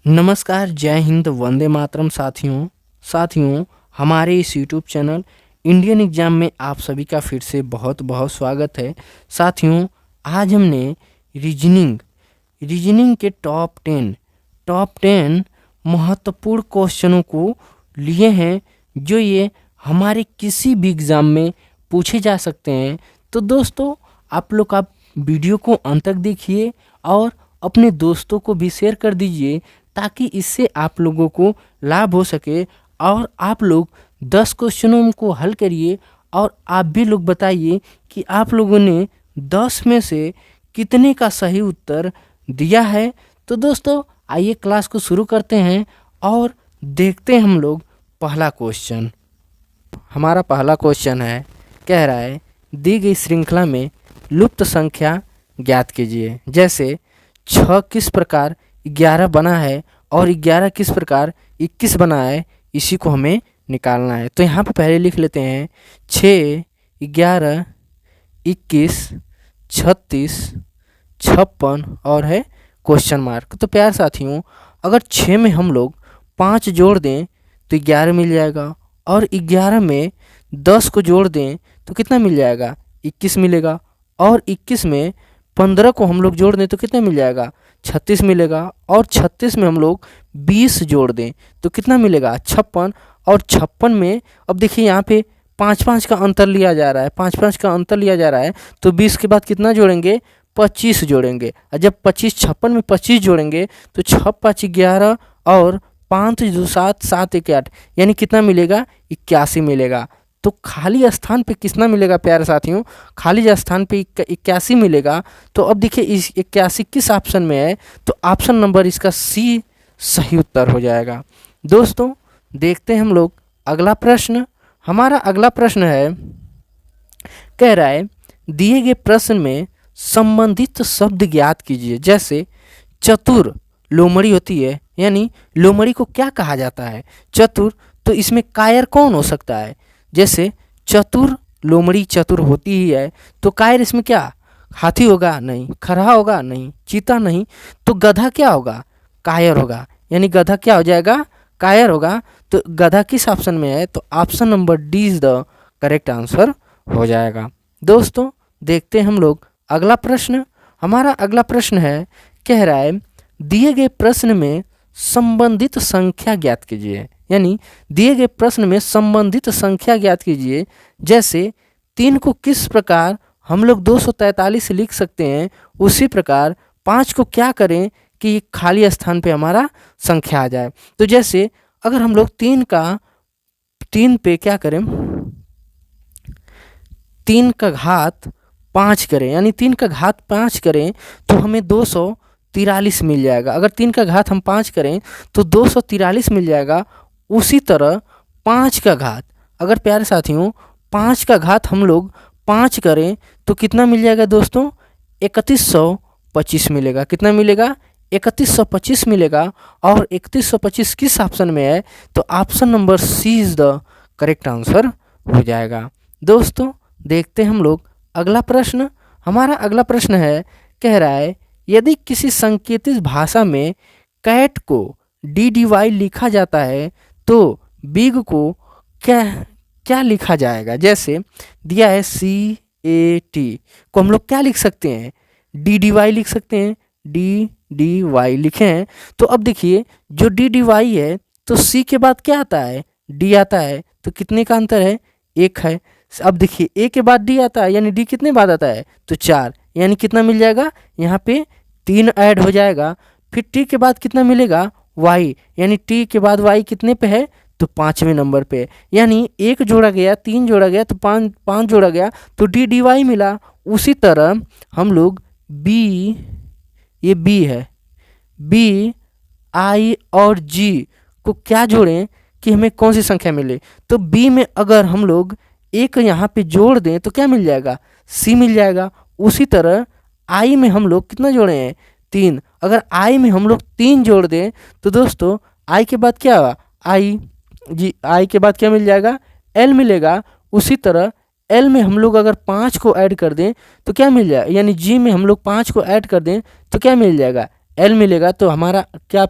नमस्कार, जय हिंद, वंदे मातरम साथियों हमारे इस यूट्यूब चैनल इंडियन एग्जाम में आप सभी का फिर से बहुत बहुत स्वागत है। साथियों, आज हमने रीजनिंग के टॉप टेन महत्वपूर्ण क्वेश्चनों को लिए हैं जो ये हमारे किसी भी एग्ज़ाम में पूछे जा सकते हैं। तो दोस्तों, आप वीडियो को अंत तक देखिए और अपने दोस्तों को भी शेयर कर दीजिए ताकि इससे आप लोगों को लाभ हो सके और आप लोग 10 क्वेश्चनों को हल करिए और आप भी लोग बताइए कि आप लोगों ने 10 में से कितने का सही उत्तर दिया है। तो दोस्तों, आइए क्लास को शुरू करते हैं और देखते हैं हम लोग पहला क्वेश्चन। हमारा पहला क्वेश्चन है, कह रहा है दी गई श्रृंखला में लुप्त संख्या ज्ञात कीजिए। जैसे 6 किस प्रकार 11 बना है और 11 किस प्रकार 21 बना है, इसी को हमें निकालना है। तो यहाँ पे पहले लिख लेते हैं 6, 11, 21, 36, 56 और है क्वेश्चन मार्क। तो प्यार साथियों, अगर 6 में हम लोग 5 जोड़ दें तो 11 मिल जाएगा और 11 में 10 को जोड़ दें तो कितना मिल जाएगा, 21 मिलेगा और 21 में 15 को हम लोग जोड़ दें तो कितना मिल जाएगा, 36 मिलेगा और 36 में हम लोग 20 जोड़ दें तो कितना मिलेगा, 56। और 56 में अब देखिए यहाँ पे 5-5 का अंतर लिया जा रहा है, 5-5 का अंतर लिया जा रहा है तो 20 के बाद कितना जोड़ेंगे, 25 जोड़ेंगे। और जब 56 में 25 जोड़ेंगे तो 6 5 11 और 5 2 7 7 1 8 यानी कितना मिलेगा, 81 मिलेगा। तो खाली स्थान पे कितना मिलेगा प्यारे साथियों, खाली स्थान पे 81 मिलेगा। तो अब देखिए इस 81 किस ऑप्शन में है, तो ऑप्शन नंबर इसका सी सही उत्तर हो जाएगा। दोस्तों, देखते हैं हम लोग अगला प्रश्न। हमारा अगला प्रश्न है, कह रहा है दिए गए प्रश्न में संबंधित शब्द ज्ञात कीजिए। जैसे चतुर लोमड़ी होती है, यानी लोमड़ी को क्या कहा जाता है, चतुर। तो इसमें कायर कौन हो सकता है, जैसे चतुर लोमड़ी चतुर होती ही है तो कायर इसमें क्या, हाथी होगा नहीं, खरहा होगा नहीं, चीता नहीं, तो गधा क्या होगा, कायर होगा, यानी गधा क्या हो जाएगा, कायर होगा। तो गधा किस ऑप्शन में है, तो option number D is the correct answer हो जाएगा। दोस्तों, देखते हैं हम लोग अगला प्रश्न। हमारा अगला प्रश्न है, कह रहा है दिए गए प्रश्न में संबंधित संख्या ज्ञात कीजिए। यानी दिए गए प्रश्न में संबंधित संख्या ज्ञात कीजिए। जैसे 3 को किस प्रकार हम लोग 243 लिख सकते हैं, उसी प्रकार 5 को क्या करें कि खाली स्थान पे हमारा संख्या आ जाए। तो जैसे अगर हम लोग 3 पे क्या करें, 3 का घात 5 करें, यानी 3 का घात 5 करें तो हमें 243 मिल जाएगा। अगर 3 का घात हम 5 करें तो 243 मिल जाएगा। उसी तरह 5 का घात, अगर प्यारे साथियों 5 का घात हम लोग 5 करें तो कितना मिल जाएगा दोस्तों, 3125 मिलेगा। कितना मिलेगा, 3125 मिलेगा। और 3125 किस ऑप्शन में है, तो option number C is the correct answer हो जाएगा। दोस्तों, देखते हैं हम लोग अगला प्रश्न। हमारा अगला प्रश्न है, कह रहा है यदि किसी संकेतित भाषा में कैट को DDY लिखा जाता है तो बिग को क्या लिखा जाएगा। जैसे दिया है CAT को हम लोग क्या लिख सकते हैं, DDY लिख सकते हैं, DDY लिखे हैं। तो अब देखिए जो DDY है तो C के बाद क्या आता है, D आता है, तो कितने का अंतर है, 1 है। अब देखिए A के बाद D आता है, यानी D कितने बाद आता है, तो 4, यानी कितना मिल जाएगा, यहाँ पे 3 ऐड हो जाएगा। फिर T के बाद कितना मिलेगा, Y, यानी T के बाद Y कितने पे है, तो 5वें नंबर पे, यानी 1 जोड़ा गया, 3 जोड़ा गया तो 5 जोड़ा गया तो DDY मिला। उसी तरह हम लोग B, ये B है, B, I और G को क्या जोड़ें कि हमें कौन सी संख्या मिले, तो B में अगर हम लोग 1 यहाँ पे जोड़ दें तो क्या मिल जाएगा, C मिल जाएगा। उसी तरह I में हम लोग कितना जोड़े हैं, 3, अगर I में हम लोग 3 जोड़ दें तो दोस्तों I के बाद क्या होगा, I के बाद क्या मिल जाएगा, L मिलेगा। उसी तरह L में हम लोग अगर 5 को ऐड कर दें तो क्या मिल जाएगा, यानी G में हम लोग 5 को ऐड कर दें तो क्या मिल जाएगा, एल मिलेगा तो हमारा क्या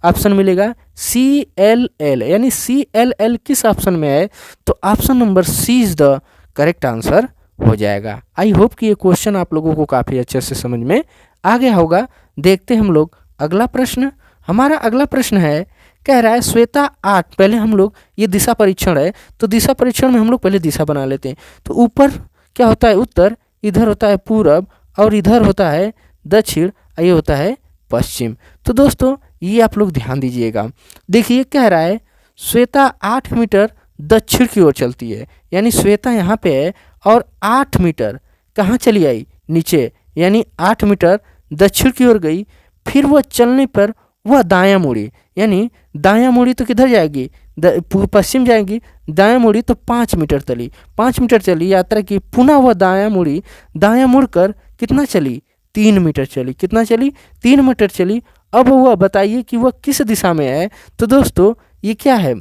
ऑप्शन मिलेगा CLL, यानी CLL किस ऑप्शन में है, तो option number C is the correct answer हो जाएगा। आई होप कि ये क्वेश्चन आप लोगों को काफ़ी अच्छे से समझ में आ गया होगा। देखते हम लोग अगला प्रश्न। हमारा अगला प्रश्न है, कह रहा है श्वेता 8, पहले हम लोग ये दिशा परीक्षण है तो दिशा परीक्षण में हम लोग पहले दिशा बना लेते हैं। तो ऊपर क्या होता है उत्तर, इधर होता है पूरब और इधर होता है दक्षिण, ये होता है पश्चिम। तो दोस्तों ये आप लोग ध्यान दीजिएगा। देखिए कह रहा है श्वेता 8 मीटर दक्षिण की ओर चलती है, यानी श्वेता यहाँ पे है और 8 मीटर कहाँ चली आई, नीचे, यानी 8 मीटर दक्षिण की ओर गई। फिर वह चलने पर वह दायां मुड़ी, यानी दायां मुड़ी तो किधर जाएगी, पश्चिम जाएगी। दायां मुड़ी तो 5 मीटर चली, 5 मीटर चली यात्रा की। पुनः वह दायां मुड़ी, दायां मुड़कर कितना चली, 3 मीटर चली। कितना चली, 3 मीटर चली। अब वह बताइए कि वह किस दिशा में है। तो दोस्तों ये क्या है,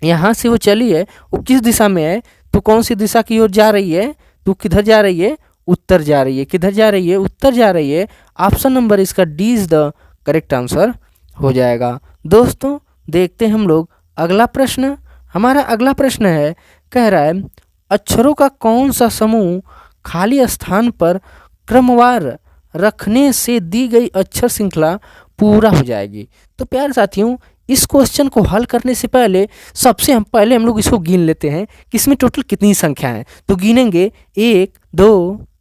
यहाँ से वो चली है, वो किस दिशा में है, तो कौन सी दिशा की ओर जा रही है, तो किधर जा रही है, उत्तर जा रही है। किधर जा रही है, उत्तर जा रही है। ऑप्शन नंबर इसका D is the correct answer हो जाएगा। दोस्तों देखते हैं हम लोग अगला प्रश्न। हमारा अगला प्रश्न है, कह रहा है अक्षरों का कौन सा समूह खाली स्थान पर क्रमवार रखने से दी गई अक्षर श्रृंखला पूरा हो जाएगी। तो प्यारे साथियों इस क्वेश्चन को हल करने से पहले सबसे हम लोग इसको गिन लेते हैं कि इसमें टोटल कितनी संख्या है। तो गिनेंगे 1 2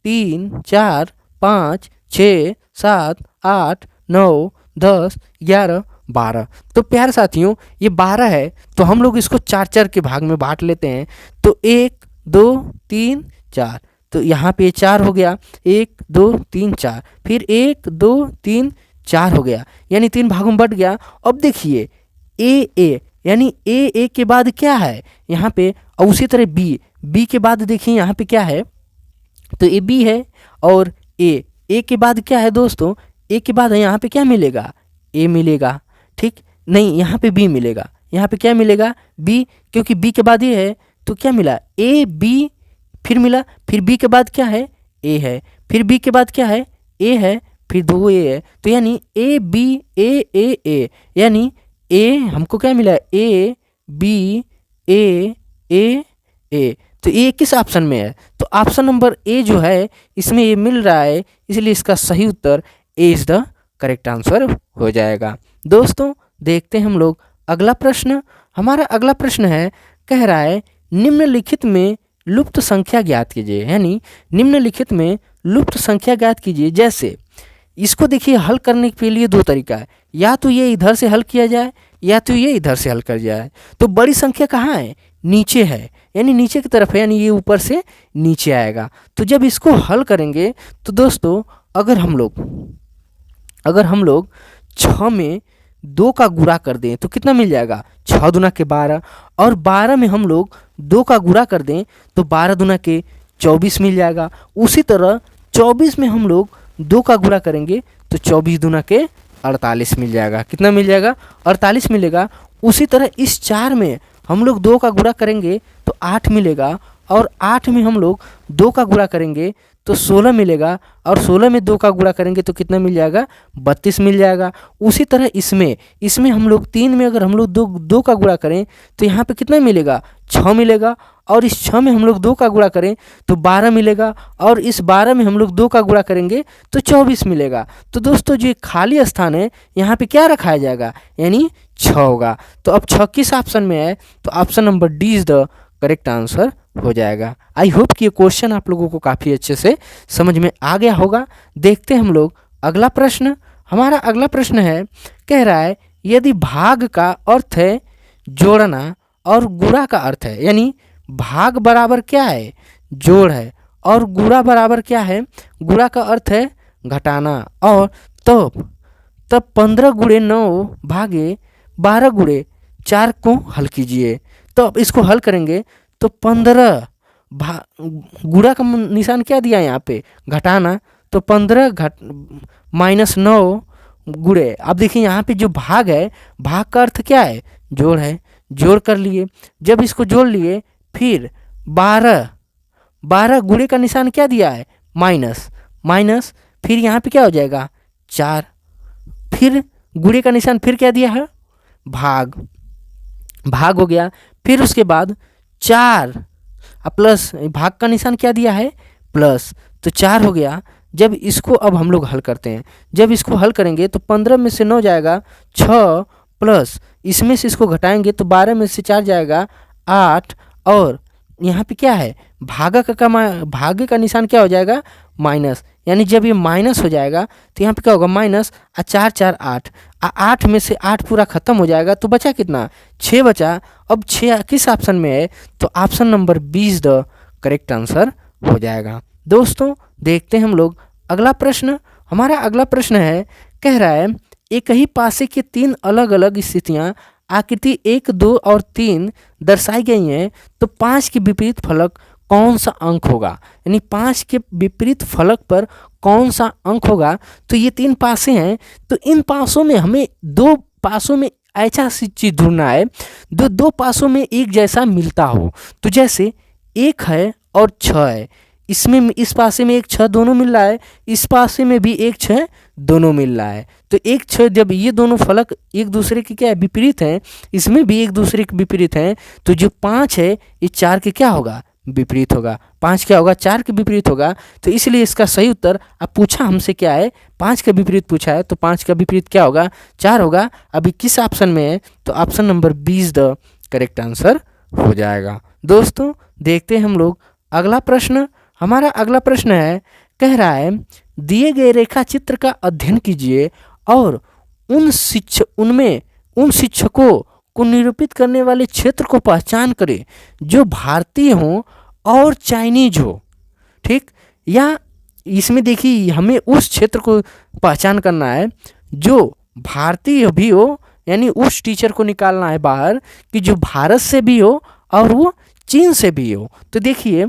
3 4 5 6 7 8 9 10 11 12। तो प्यारे साथियों ये 12 है, तो हम लोग इसको 4 के भाग में बांट लेते हैं। तो 1 2 3 4, तो यहाँ पे 4 हो गया, 1 2 3 4, फिर 1 2 3 4 हो गया, यानी 3 भागों में बट गया। अब देखिए ए, यानी ए के बाद क्या है यहाँ पे, और उसी तरह बी के बाद देखिए यहाँ पे क्या है, तो ए बी है। और ए के बाद क्या है दोस्तों, ए के बाद यहाँ पे क्या मिलेगा, ए मिलेगा, ठीक नहीं, यहाँ पे बी मिलेगा। यहाँ पे क्या मिलेगा, बी, क्योंकि बी के बाद ये है तो क्या मिला, ए बी, फिर मिला, फिर बी के बाद क्या है, ए है, फिर बी के बाद क्या है, ए है, फिर 2 ए है। तो यानी ए बी ए, यानी ए हमको क्या मिला, ए बी ए। तो ए किस ऑप्शन में है, तो ऑप्शन नंबर ए जो है इसमें ये मिल रहा है, इसलिए इसका सही उत्तर ए इज द करेक्ट आंसर हो जाएगा। दोस्तों देखते हैं हम लोग अगला प्रश्न। हमारा अगला प्रश्न है, कह रहा है निम्नलिखित में लुप्त संख्या ज्ञात कीजिए, यानी निम्नलिखित में लुप्त संख्या ज्ञात कीजिए। जैसे इसको देखिए हल करने के लिए 2 तरीका है, या तो ये इधर से हल किया जाए या तो ये इधर से हल कर जाए। तो बड़ी संख्या कहाँ है, नीचे है, यानी नीचे की तरफ है, यानी ये ऊपर से नीचे आएगा। तो जब इसको हल करेंगे तो दोस्तों अगर हम लोग 6 में 2 का गुणा कर दें तो कितना मिल जाएगा, 6 दूना के 12, और 12 में हम लोग 2 का गुणा कर दें तो 12 दूना के 24 मिल जाएगा। उसी तरह 24 में हम लोग 2 का गुणा करेंगे तो 24 दूना के 48 मिल जाएगा। कितना मिल जाएगा, 48 मिलेगा। उसी तरह इस 4 में हम लोग 2 का गुणा करेंगे तो 8 मिलेगा, और 8 में हम लोग 2 का गुणा करेंगे तो 16 मिलेगा, और 16 में 2 का गुणा करेंगे तो कितना मिल जाएगा, 32 मिल जाएगा। उसी तरह इसमें हम लोग 3 में अगर हम लोग 2 का गुणा करें तो यहाँ पे कितना मिलेगा, 6 मिलेगा, और इस 6 में हम लोग 2 का गुणा करें तो 12 मिलेगा, और इस 12 में हम लोग 2 का गुणा करेंगे तो 24 मिलेगा। तो दोस्तों जो खाली स्थान है यहाँ पे क्या रखाया जाएगा, यानी 6 होगा। तो अब 6 किस ऑप्शन में है, तो option number D is the correct answer हो जाएगा। आई होप कि ये क्वेश्चन आप लोगों को काफ़ी अच्छे से समझ में आ गया होगा। देखते हैं हम लोग अगला प्रश्न। हमारा अगला प्रश्न है, कह रहा है यदि भाग का अर्थ है जोड़ना और गुणा का अर्थ है, यानी भाग बराबर क्या है, जोड़ है, और गुणा बराबर क्या है, गुणा का अर्थ है घटाना, और तब 15 गुणे 9 भागे 12 गुणे 4 को हल कीजिए। तो अब इसको हल करेंगे तो 15 गुणा का निशान क्या दिया है यहाँ पे, घटाना, तो 15 माइनस 9 गुणे। अब देखिए यहाँ पे जो भाग है, भाग का अर्थ क्या है, जोड़ है, जोड़ कर लिए। जब इसको जोड़ लिए फिर 12 गुणे का निशान क्या दिया है, माइनस, फिर यहाँ पे क्या हो जाएगा 4, फिर गुणे का निशान फिर क्या दिया है, भाग, भाग हो गया। फिर उसके बाद 4 प्लस भाग का निशान क्या दिया है, प्लस, तो 4 हो गया। जब इसको अब हम लोग हल करते हैं, जब इसको हल करेंगे तो 15 में से 9 जाएगा 6, प्लस इसमें से इसको घटाएंगे तो 12 में से 4 जाएगा 8, और यहाँ पे क्या है, भागे का निशान क्या हो जाएगा, माइनस। यानी जब ये माइनस हो जाएगा तो यहाँ पे क्या होगा, माइनस, 4 4 8, 8 में से 8 पूरा खत्म हो जाएगा तो बचा कितना, 6 बचा। अब 6 किस ऑप्शन में है, तो option number 20 the correct answer हो जाएगा। दोस्तों देखते हैं हम लोग अगला प्रश्न। हमारा अगला प्रश्न है, कह रहा है एक ही पासे के 3 अलग अलग स्थितियां आकृति 1, 2 और 3 दर्शाई गई हैं, तो 5 के विपरीत फलक कौन सा अंक होगा। यानी 5 के विपरीत फलक पर कौन सा अंक होगा। तो ये 3 पासे हैं, तो इन पासों में हमें 2 पासों में ऐसा सी चीज़ ढूंढना है, दो पासों में एक जैसा मिलता हो। तो जैसे 1 है और 6 है, इसमें इस पासे में 1 6 दोनों मिल रहा है, इस पासे में भी 1 6 दोनों मिल रहा है। तो 1 6 जब ये दोनों फलक एक दूसरे के क्या है, विपरीत हैं, इसमें भी एक दूसरे के विपरीत हैं, तो जो 5 है ये 4 के क्या होगा, विपरीत होगा। 5 क्या होगा, 4 के विपरीत होगा। तो इसलिए इसका सही उत्तर, अब पूछा हमसे क्या है, 5 का विपरीत पूछा है, तो 5 का विपरीत क्या होगा, 4 होगा। अभी किस ऑप्शन में है, तो option number 20 the correct answer हो जाएगा। दोस्तों देखते हैं हम लोग अगला प्रश्न। हमारा अगला प्रश्न है, कह रहा है दिए गए रेखा चित्र का अध्ययन कीजिए और उन शिक्षकों को निरूपित करने वाले क्षेत्र को पहचान करें जो भारतीय हों और चाइनीज हो। ठीक, या इसमें देखिए हमें उस क्षेत्र को पहचान करना है जो भारतीय भी हो, यानी उस टीचर को निकालना है बाहर कि जो भारत से भी हो और वो चीन से भी हो। तो देखिए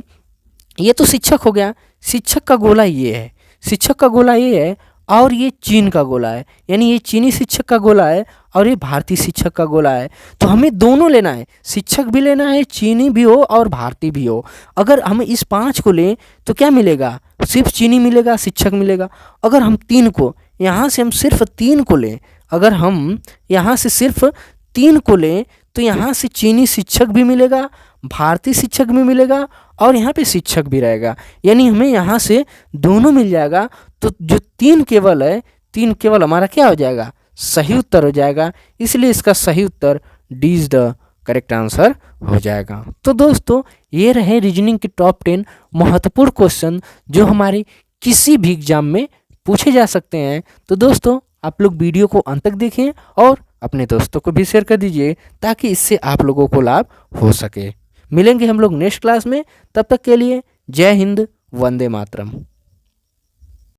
ये तो शिक्षक हो गया, शिक्षक का गोला ये है, शिक्षक का गोला ये है, और ये चीन का गोला है, यानी ये चीनी शिक्षक का गोला है और ये भारतीय शिक्षक का गोला है। तो हमें दोनों लेना है, शिक्षक भी लेना है, चीनी भी हो और भारतीय भी हो। अगर हम इस 5 को लें तो क्या मिलेगा, सिर्फ चीनी मिलेगा, शिक्षक मिलेगा। अगर हम 3 को यहाँ से हम सिर्फ 3 को लें, अगर हम यहाँ से सिर्फ 3 को लें तो यहाँ से चीनी शिक्षक भी मिलेगा, भारतीय शिक्षक भी मिलेगा और यहाँ पे शिक्षक भी रहेगा, यानी हमें यहाँ से दोनों मिल जाएगा। तो जो 3 केवल है, 3 केवल हमारा क्या हो जाएगा, सही उत्तर हो जाएगा। इसलिए इसका सही उत्तर D is the correct answer हो जाएगा। तो दोस्तों ये रहे रीजनिंग के टॉप 10 महत्वपूर्ण क्वेश्चन जो हमारे किसी भी एग्जाम में पूछे जा सकते हैं। तो दोस्तों आप लोग वीडियो को अंत तक देखें और अपने दोस्तों को भी शेयर कर दीजिए ताकि इससे आप लोगों को लाभ हो सके। मिलेंगे हम लोग नेक्स्ट क्लास में, तब तक के लिए जय हिंद, वंदे मातरम।